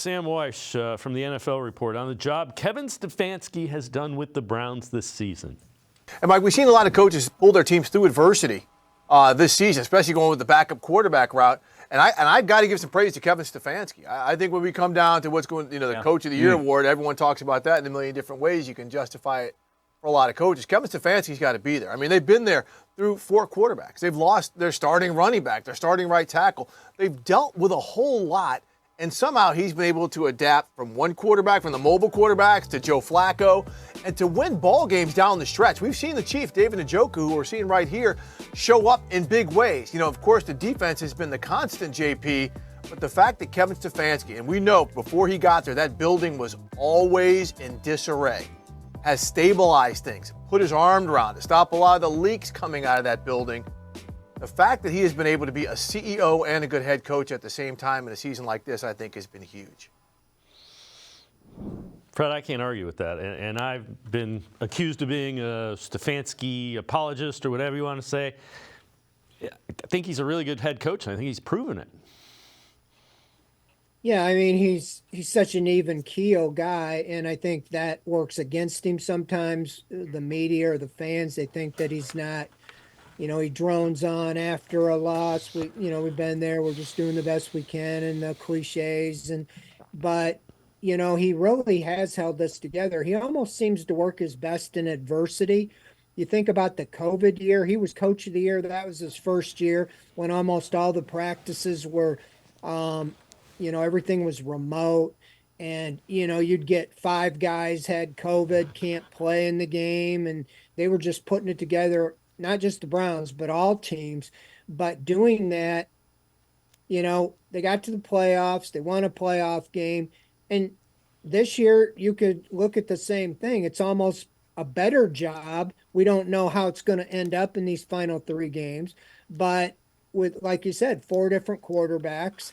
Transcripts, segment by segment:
Sam Wyche from the NFL Report on the job Kevin Stefanski has done with the Browns this season. And Mike, we've seen a lot of coaches pull their teams through adversity this season, especially going with the backup quarterback route. And I've got to give some praise to Kevin Stefanski. I think when we come down to what's going, the Coach of the Year award, everyone talks about that in a million different ways. You can justify it for a lot of coaches. Kevin Stefanski's got to be there. I mean, they've been there through 4 quarterbacks. They've lost their starting running back, their starting right tackle. They've dealt with a whole lot. And somehow he's been able to adapt from one quarterback, from the mobile quarterbacks to Joe Flacco, and to win ball games down the stretch. We've seen the Chief, David Njoku, who we're seeing right here, show up in big ways. Of course, the defense has been the constant, JP, but the fact that Kevin Stefanski, and we know before he got there, that building was always in disarray, has stabilized things, put his arm around it, stopped a lot of the leaks coming out of that building. The fact that he has been able to be a CEO and a good head coach at the same time in a season like this, I think, has been huge. Fred, I can't argue with that. And I've been accused of being a Stefanski apologist or whatever you want to say. I think he's a really good head coach, and I think he's proven it. Yeah, I mean, he's such an even keel guy, and I think that works against him sometimes. The media or the fans, they think that he's not. He drones on after a loss. We've been there. We're just doing the best we can, and the cliches. But he really has held this together. He almost seems to work his best in adversity. You think about the COVID year. He was coach of the year. That was his first year when almost all the practices were, everything was remote. And, you'd get 5 guys had COVID, can't play in the game. And they were just putting it together. Not just the Browns, but all teams. But doing that, they got to the playoffs. They won a playoff game. And this year, you could look at the same thing. It's almost a better job. We don't know how it's going to end up in these final 3 games. But with, like you said, 4 different quarterbacks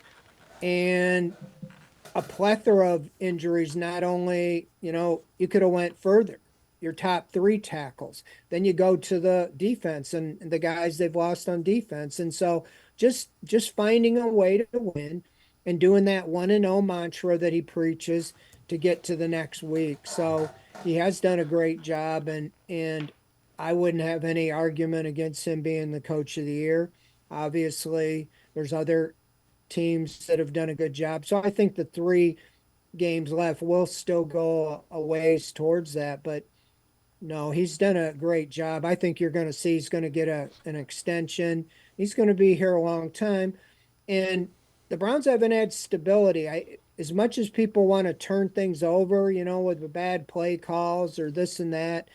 and a plethora of injuries, not only, you could have went further. Your top 3 tackles. Then you go to the defense and the guys they've lost on defense. And so just finding a way to win and doing that 1-0 mantra that he preaches to get to the next week. So he has done a great job, and I wouldn't have any argument against him being the coach of the year. Obviously, there's other teams that have done a good job. So I think the 3 games left will still go a ways towards that, but no, he's done a great job. I think you're going to see he's going to get an extension. He's going to be here a long time. And the Browns haven't had stability. As much as people want to turn things over, with the bad play calls or this and that,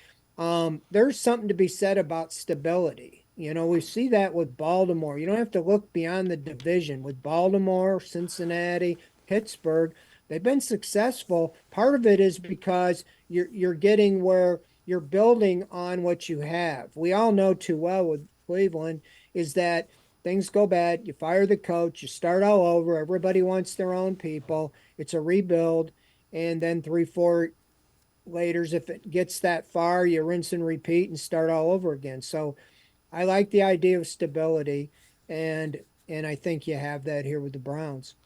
there's something to be said about stability. We see that with Baltimore. You don't have to look beyond the division. With Baltimore, Cincinnati, Pittsburgh, they've been successful. Part of it is because you're getting where you're building on what you have. We all know too well with Cleveland is that things go bad. You fire the coach, you start all over. Everybody wants their own people. It's a rebuild. And then 3-4 later, if it gets that far, you rinse and repeat and start all over again. So I like the idea of stability, and I think you have that here with the Browns.